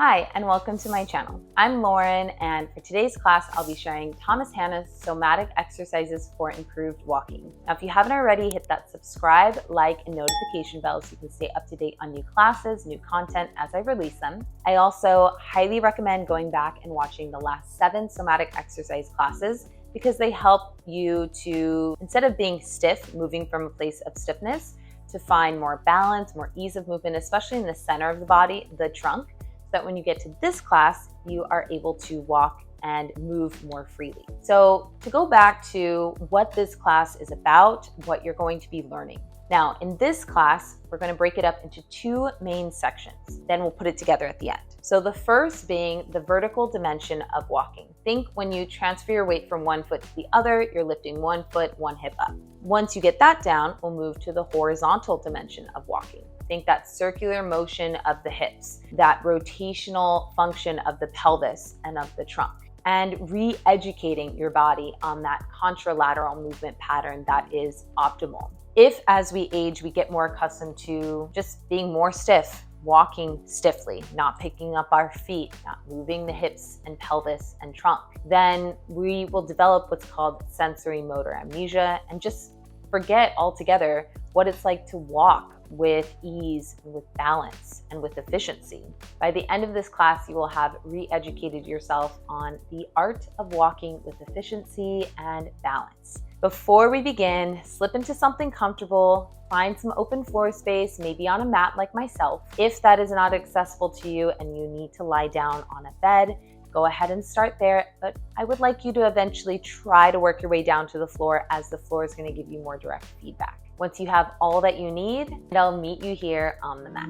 Hi, and welcome to my channel. I'm Lauren, and for today's class, I'll be sharing Thomas Hanna's somatic exercises for improved walking. Now, if you haven't already, hit that subscribe, like, and notification bell so you can stay up to date on new classes, new content as I release them. I also highly recommend going back and watching the last 7 somatic exercise classes because they help you to, instead of being stiff, moving from a place of stiffness, to find more balance, more ease of movement, especially in the center of the body, the trunk, that when you get to this class, you are able to walk and move more freely. So to go back to what this class is about, what you're going to be learning. Now, in this class, we're going to break it up into 2 main sections. Then we'll put it together at the end. So the first being the vertical dimension of walking. Think when you transfer your weight from one foot to the other, you're lifting one foot, one hip up. Once you get that down, we'll move to the horizontal dimension of walking. Think that circular motion of the hips, that rotational function of the pelvis and of the trunk, and re-educating your body on that contralateral movement pattern that is optimal. If as we age, we get more accustomed to just being more stiff, walking stiffly, not picking up our feet, not moving the hips and pelvis and trunk, then we will develop what's called sensory motor amnesia and just forget altogether what it's like to walk with ease, with balance, and with efficiency. By the end of this class, you will have re-educated yourself on the art of walking with efficiency and balance. Before we begin, slip into something comfortable, find some open floor space, maybe on a mat like myself. If that is not accessible to you and you need to lie down on a bed, go ahead and start there, but I would like you to eventually try to work your way down to the floor, as the floor is going to give you more direct feedback. Once you have all that you need, I'll meet you here on the mat.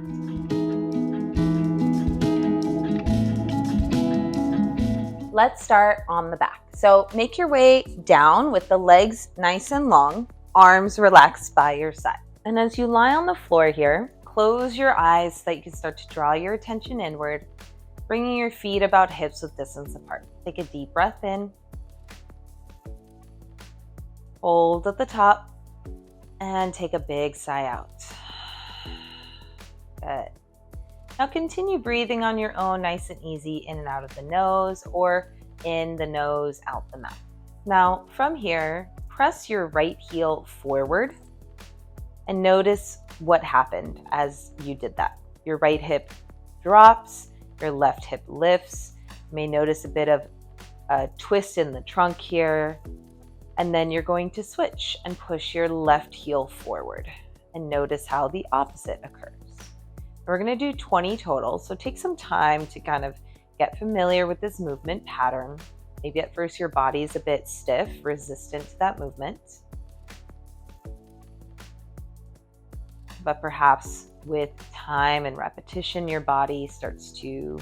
Let's start on the back. So make your way down with the legs nice and long, arms relaxed by your side. And as you lie on the floor here, close your eyes so that you can start to draw your attention inward, bringing your feet about hips width distance apart. Take a deep breath in, hold at the top, and take a big sigh out. Good. Now continue breathing on your own, nice and easy, in and out of the nose, or in the nose, out the mouth. Now from here, press your right heel forward and notice what happened as you did that. Your right hip drops, your left hip lifts. You may notice a bit of a twist in the trunk here. And then you're going to switch and push your left heel forward and notice how the opposite occurs. We're going to do 20 total, so take some time to kind of get familiar with this movement pattern. Maybe at first your body is a bit stiff, resistant to that movement. But perhaps with time and repetition, your body starts to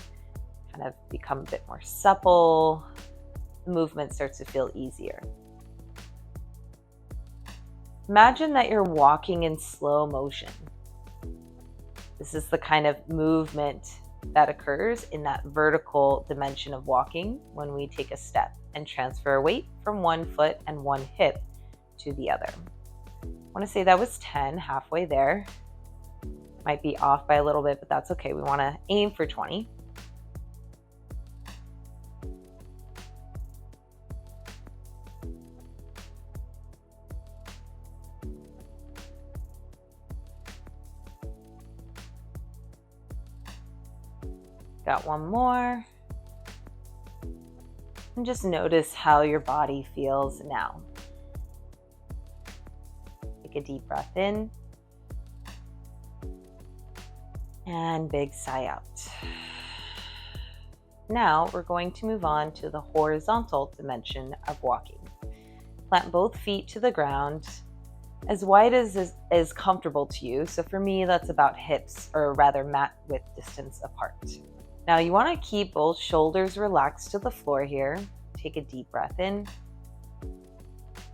kind of become a bit more supple. The movement starts to feel easier. Imagine that you're walking in slow motion. This is the kind of movement that occurs in that vertical dimension of walking when we take a step and transfer a weight from one foot and one hip to the other. I want to say that was 10, halfway there. Might be off by a little bit, but that's okay. We want to aim for 20. Got one more. And just notice how your body feels now. Take a deep breath in. And big sigh out. Now we're going to move on to the horizontal dimension of walking. Plant both feet to the ground as wide as is comfortable to you. So for me, that's about hips, or rather mat width distance apart. Now you want to keep both shoulders relaxed to the floor here. Take a deep breath in.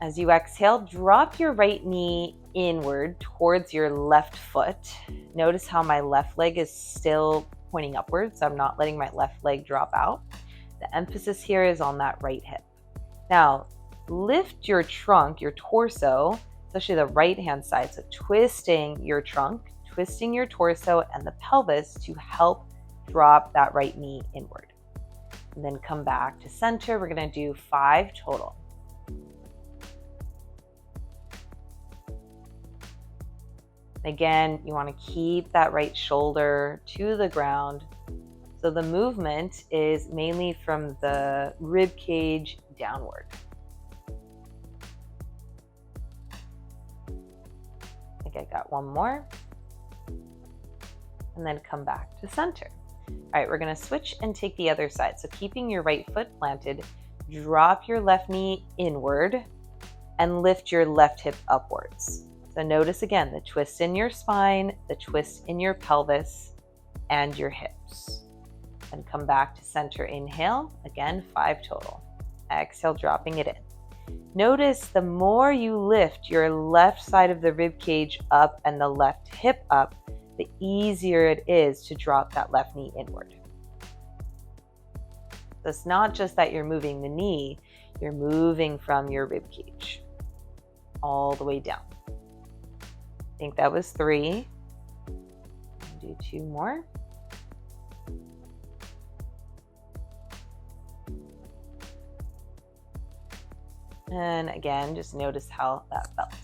As you exhale, drop your right knee inward towards your left foot. Notice how my left leg is still pointing upwards. So I'm not letting my left leg drop out. The emphasis here is on that right hip. Now lift your trunk, your torso, especially the right hand side. So twisting your trunk, twisting your torso and the pelvis to help drop that right knee inward. And then come back to center. We're going to do 5 total. Again, you want to keep that right shoulder to the ground. So the movement is mainly from the rib cage downward. I think I got one more. And then come back to center. All right, we're going to switch and take the other side. So keeping your right foot planted, drop your left knee inward and lift your left hip upwards. So notice again the twist in your spine, the twist in your pelvis, and your hips. And come back to center. Inhale, again, 5 total. Exhale, dropping it in. Notice the more you lift your left side of the rib cage up and the left hip up, the easier it is to drop that left knee inward. So it's not just that you're moving the knee, you're moving from your rib cage all the way down. I think that was 3. I'll do 2 more. And again, just notice how that felt.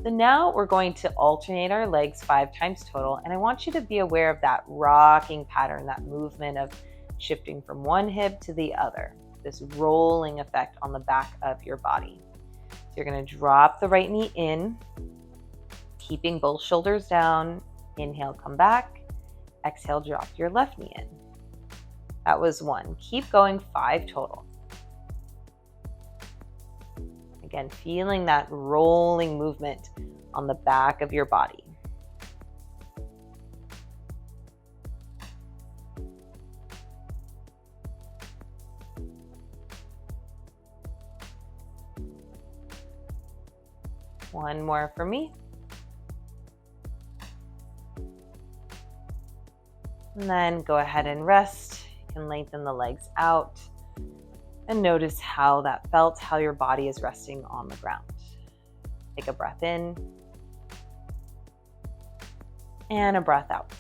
So now we're going to alternate our legs 5 times total. And I want you to be aware of that rocking pattern, that movement of shifting from one hip to the other, this rolling effect on the back of your body. So you're going to drop the right knee in, keeping both shoulders down. Inhale, come back. Exhale, drop your left knee in. That was 1. Keep going, 5 total. Again, feeling that rolling movement on the back of your body. One more for me. And then go ahead and rest. You can lengthen the legs out and notice how that felt, how your body is resting on the ground. Take a breath in and a breath out.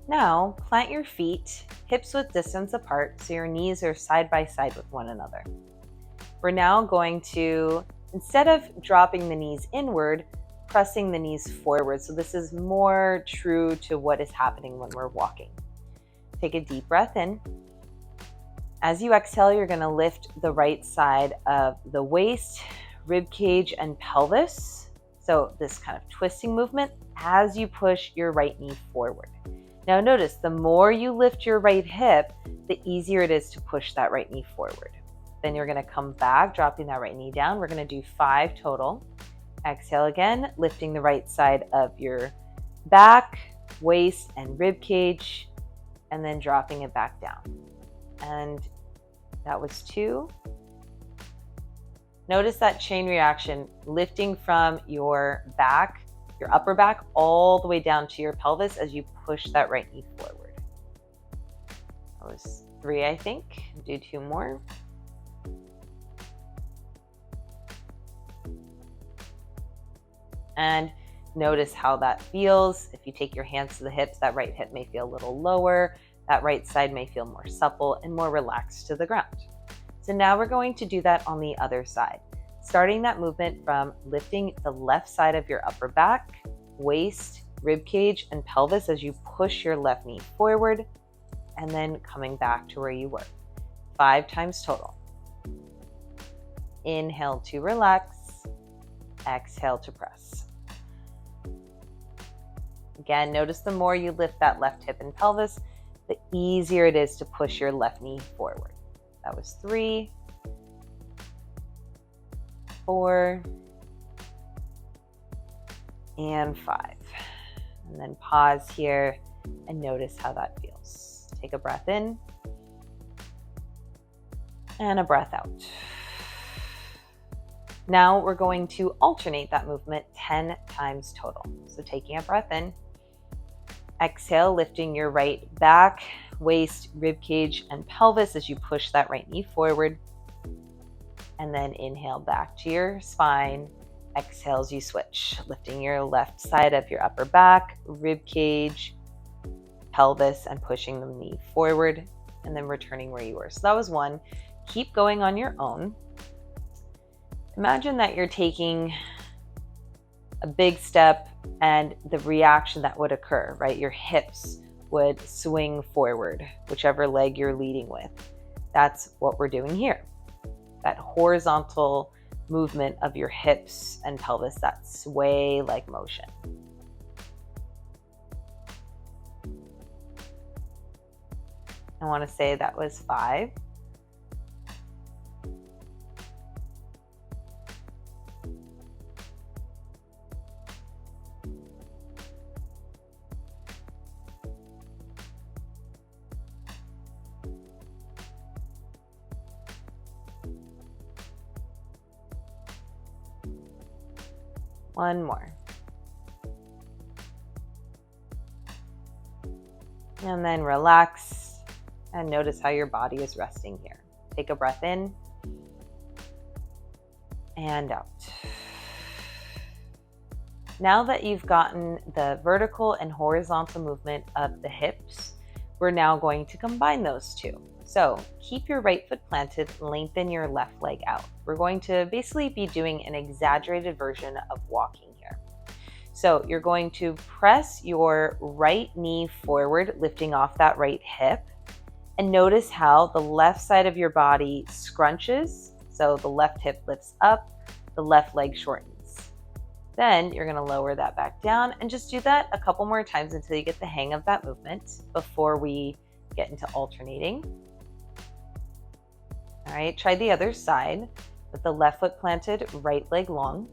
Now, plant your feet hips width distance apart so your knees are side by side with one another. We're now going to, instead of dropping the knees inward, pressing the knees forward. So this is more true to what is happening when we're walking. Take a deep breath in. As you exhale, you're going to lift the right side of the waist, rib cage, and pelvis. So this kind of twisting movement as you push your right knee forward. Now notice, the more you lift your right hip, the easier it is to push that right knee forward. Then you're going to come back, dropping that right knee down. We're going to do 5 total. Exhale again, lifting the right side of your back, waist, and rib cage, and then dropping it back down. And that was 2. Notice that chain reaction, lifting from your back, your upper back, all the way down to your pelvis as you push that right knee forward. That was 3, I think. Do 2 more. And notice how that feels. If you take your hands to the hips, that right hip may feel a little lower. That right side may feel more supple and more relaxed to the ground. So now we're going to do that on the other side. Starting that movement from lifting the left side of your upper back, waist, rib cage, and pelvis as you push your left knee forward, and then coming back to where you were. 5 times total. Inhale to relax. Exhale to press. Again, notice the more you lift that left hip and pelvis, the easier it is to push your left knee forward. That was 3, 4, and 5. And then pause here and notice how that feels. Take a breath in and a breath out. Now we're going to alternate that movement 10 times total. So taking a breath in, exhale, lifting your right back, waist, rib cage, and pelvis as you push that right knee forward. And then inhale back to your spine. Exhale as you switch, lifting your left side of your upper back, rib cage, pelvis and pushing the knee forward, and then returning where you were. So that was one. Keep going on your own. Imagine that you're taking a big step and the reaction that would occur, right? Your hips would swing forward, whichever leg you're leading with. That's what we're doing here. That horizontal movement of your hips and pelvis, that sway-like motion. I want to say that was 5. One more. And then relax and notice how your body is resting here. Take a breath in and out. Now that you've gotten the vertical and horizontal movement of the hips, we're now going to combine those two. So keep your right foot planted, lengthen your left leg out. We're going to basically be doing an exaggerated version of walking here. So you're going to press your right knee forward, lifting off that right hip, and notice how the left side of your body scrunches. So the left hip lifts up, the left leg shortens. Then you're going to lower that back down and just do that a couple more times until you get the hang of that movement before we get into alternating. All right, try the other side with the left foot planted, right leg long.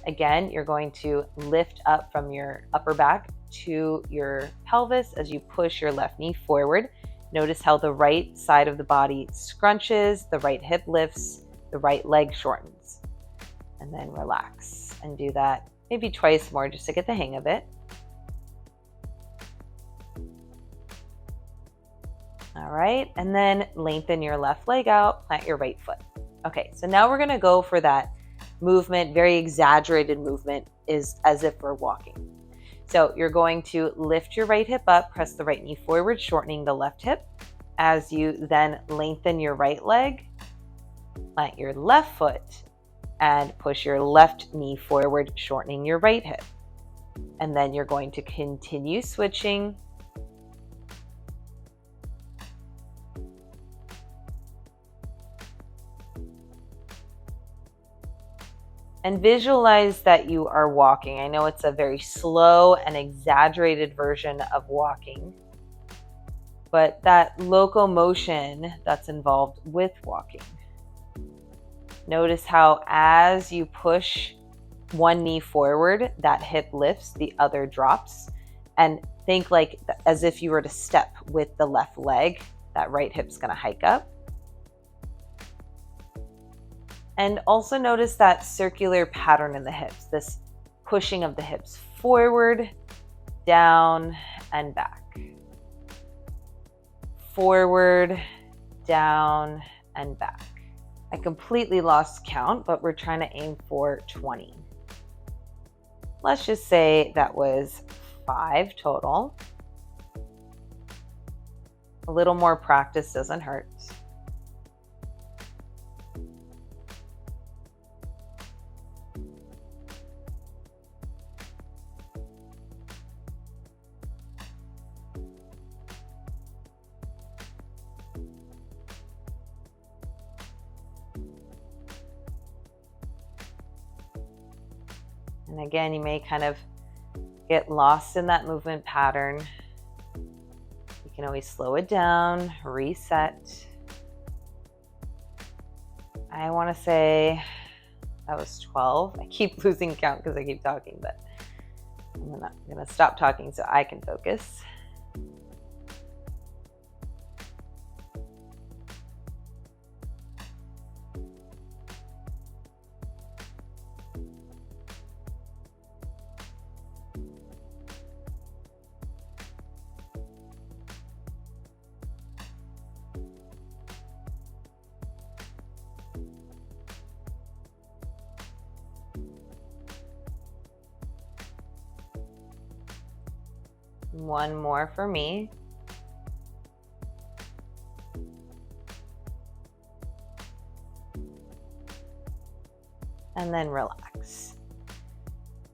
Again, you're going to lift up from your upper back to your pelvis as you push your left knee forward. Notice how the right side of the body scrunches, the right hip lifts, the right leg shortens. And then relax and do that maybe twice more just to get the hang of it. All right, and then lengthen your left leg out, plant your right foot. Okay, so now we're gonna go for that movement, very exaggerated movement, is as if we're walking. So you're going to lift your right hip up, press the right knee forward, shortening the left hip. As you then lengthen your right leg, plant your left foot, and push your left knee forward, shortening your right hip. And then you're going to continue switching. And visualize that you are walking. I know it's a very slow and exaggerated version of walking, but that locomotion that's involved with walking. Notice how as you push one knee forward, that hip lifts, the other drops. And think like as if you were to step with the left leg, that right hip's gonna hike up. And also notice that circular pattern in the hips, this pushing of the hips forward, down, and back. Forward, down, and back. I completely lost count, but we're trying to aim for 20. Let's just say that was 5 total. A little more practice doesn't hurt. And again, you may kind of get lost in that movement pattern. You can always slow it down, reset. I want to say that was 12. I keep losing count because I keep talking, but I'm gonna stop talking so I can focus. One more for me. And then relax.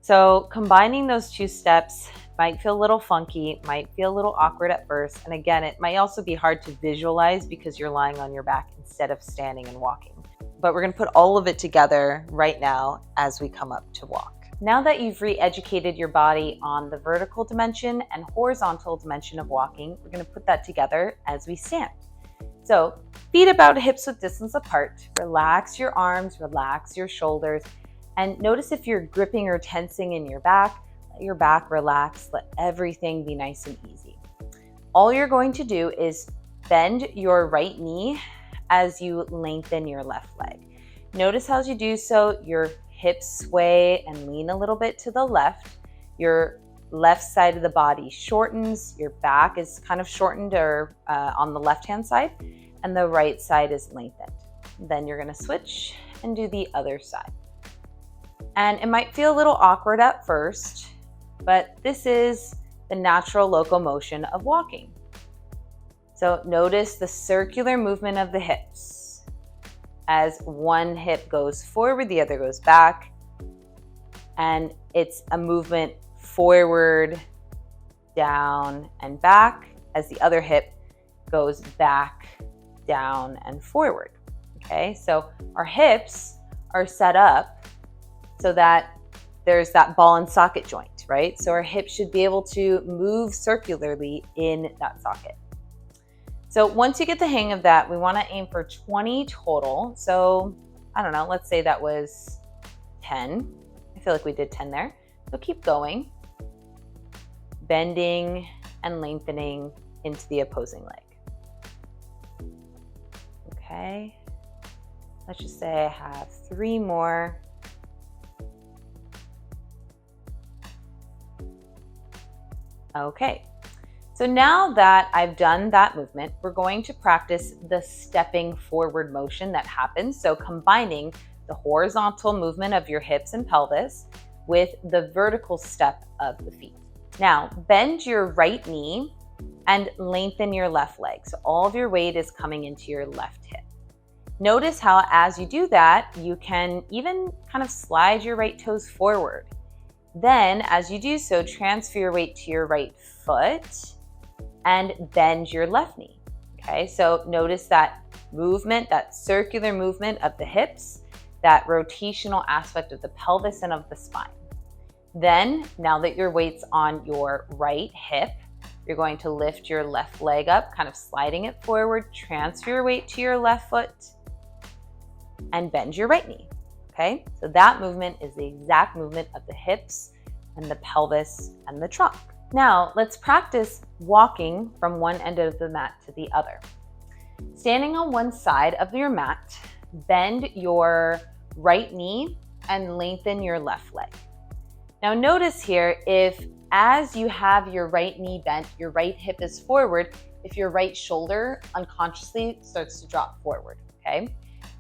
So combining those two steps might feel a little funky, might feel a little awkward at first. And again, it might also be hard to visualize because you're lying on your back instead of standing and walking. But we're going to put all of it together right now as we come up to walk. Now that you've re-educated your body on the vertical dimension and horizontal dimension of walking, we're going to put that together as we stand. So feet about hips width distance apart. Relax your arms, relax your shoulders, and notice if you're gripping or tensing in your back. Let your back relax. Let everything be nice and easy. All you're going to do is bend your right knee as you lengthen your left leg. Notice how as you do so, your hips sway and lean a little bit to the left. Your left side of the body shortens. Your back is kind of shortened or on the left-hand side, and the right side is lengthened. Then you're going to switch and do the other side. And it might feel a little awkward at first, but this is the natural locomotion of walking. So notice the circular movement of the hips. As one hip goes forward, the other goes back. And it's a movement forward, down, and back as the other hip goes back, down, and forward. Okay, so our hips are set up so that there's that ball and socket joint, right? So our hips should be able to move circularly in that socket. So once you get the hang of that, we want to aim for 20 total. So I don't know, let's say that was 10. I feel like we did 10 there. So keep going, bending and lengthening into the opposing leg. Okay, let's just say I have 3 more. Okay. So now that I've done that movement, we're going to practice the stepping forward motion that happens. So combining the horizontal movement of your hips and pelvis with the vertical step of the feet. Now, bend your right knee and lengthen your left leg. So all of your weight is coming into your left hip. Notice how as you do that, you can even kind of slide your right toes forward. Then as you do so, transfer your weight to your right foot and bend your left knee. Okay, so notice that movement, that circular movement of the hips, that rotational aspect of the pelvis and of the spine. Then, now that your weight's on your right hip, you're going to lift your left leg up, kind of sliding it forward, transfer your weight to your left foot, and bend your right knee. Okay, so that movement is the exact movement of the hips and the pelvis and the trunk. Now, let's practice walking from one end of the mat to the other. Standing on one side of your mat, bend your right knee and lengthen your left leg. Now notice here, if as you have your right knee bent, your right hip is forward, if your right shoulder unconsciously starts to drop forward, okay?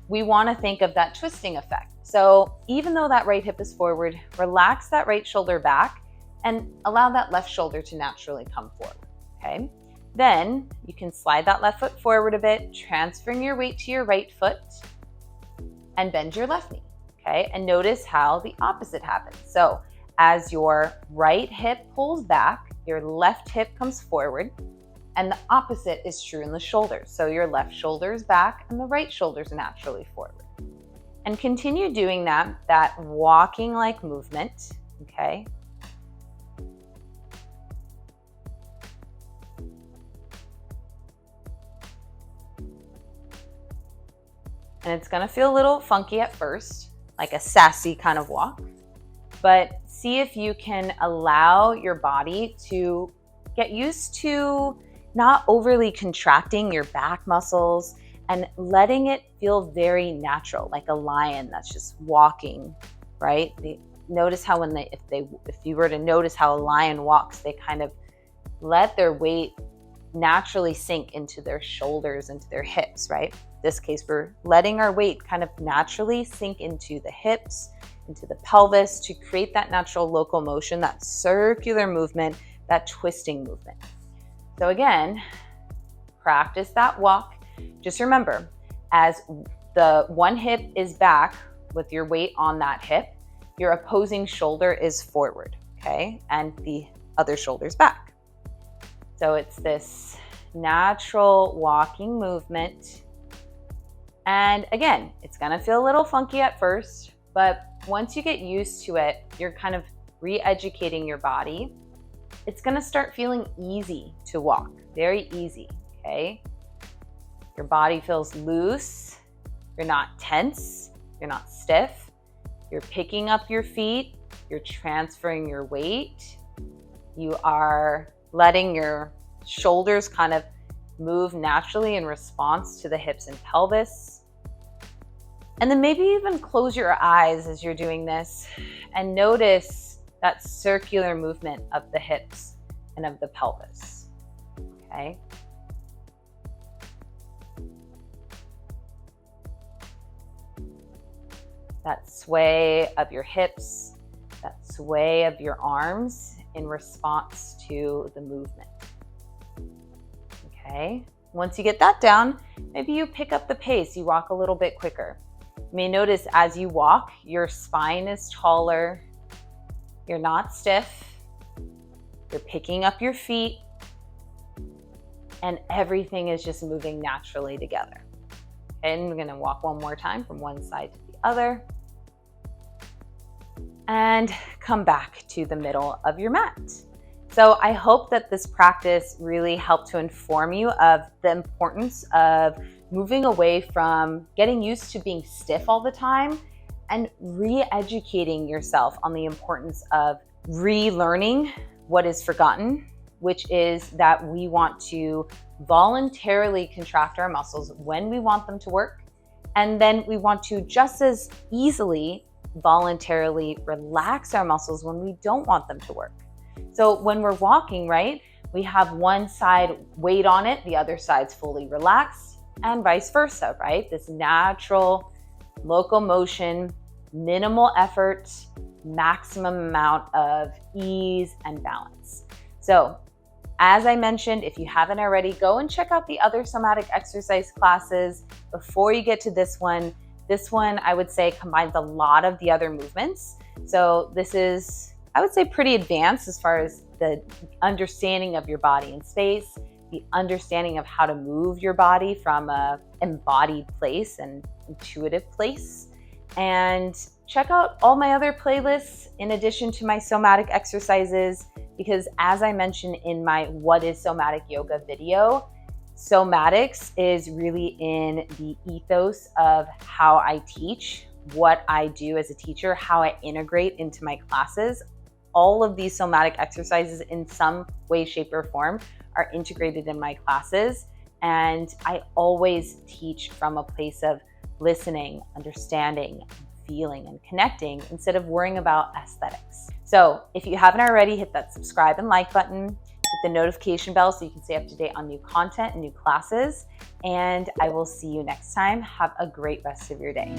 We want to think of that twisting effect. So even though that right hip is forward, relax that right shoulder back and allow that left shoulder to naturally come forward, okay? Then you can slide that left foot forward a bit, transferring your weight to your right foot, and bend your left knee, okay? And notice how the opposite happens. So as your right hip pulls back, your left hip comes forward, and the opposite is true in the shoulders. So your left shoulder is back and the right shoulder is naturally forward. And continue doing that walking like movement, okay? And it's gonna feel a little funky at first, like a sassy kind of walk, but see if you can allow your body to get used to not overly contracting your back muscles and letting it feel very natural, like a lion that's just walking, right? Notice how if you were to notice how a lion walks, they kind of let their weight naturally sink into their shoulders, into their hips, right? In this case, we're letting our weight kind of naturally sink into the hips, into the pelvis to create that natural locomotion, that circular movement that twisting movement. So again, practice that walk. Just remember, as the one hip is back with your weight on that hip, your opposing shoulder is forward, okay? And the other shoulder's back. So it's this natural walking movement. And again, it's gonna feel a little funky at first, but once you get used to it, you're kind of re-educating your body. It's gonna start feeling easy to walk, very easy, okay? Your body feels loose, you're not tense, you're not stiff, you're picking up your feet, you're transferring your weight, you are letting your shoulders kind of move naturally in response to the hips and pelvis. And then maybe even close your eyes as you're doing this and notice that circular movement of the hips and of the pelvis, okay? That sway of your hips, that sway of your arms in response to the movement. Okay, once you get that down, maybe you pick up the pace, you walk a little bit quicker. You may notice as you walk, your spine is taller, you're not stiff, you're picking up your feet, and everything is just moving naturally together. And we're gonna walk one more time from one side to the other. And come back to the middle of your mat. So I hope that this practice really helped to inform you of the importance of moving away from getting used to being stiff all the time and re-educating yourself on the importance of relearning what is forgotten, which is that we want to voluntarily contract our muscles when we want them to work. And then we want to just as easily voluntarily relax our muscles when we don't want them to work. So when we're walking, right, we have one side weight on it, the other side's fully relaxed, and vice versa, right? This natural locomotion, minimal effort, maximum amount of ease and balance. So as I mentioned, if you haven't already, go and check out the other somatic exercise classes before you get to this one. This one, I would say, combines a lot of the other movements. So this is, I would say, pretty advanced as far as the understanding of your body in space, the understanding of how to move your body from a embodied place and intuitive place. And check out all my other playlists in addition to my somatic exercises, because as I mentioned in my What is Somatic Yoga video, somatics is really in the ethos of how I teach, what I do as a teacher, how I integrate into my classes. All of these somatic exercises in some way, shape, or form are integrated in my classes. And I always teach from a place of listening, understanding, feeling, and connecting instead of worrying about aesthetics. So if you haven't already, hit that subscribe and like button, hit the notification bell so you can stay up to date on new content and new classes. And I will see you next time. Have a great rest of your day.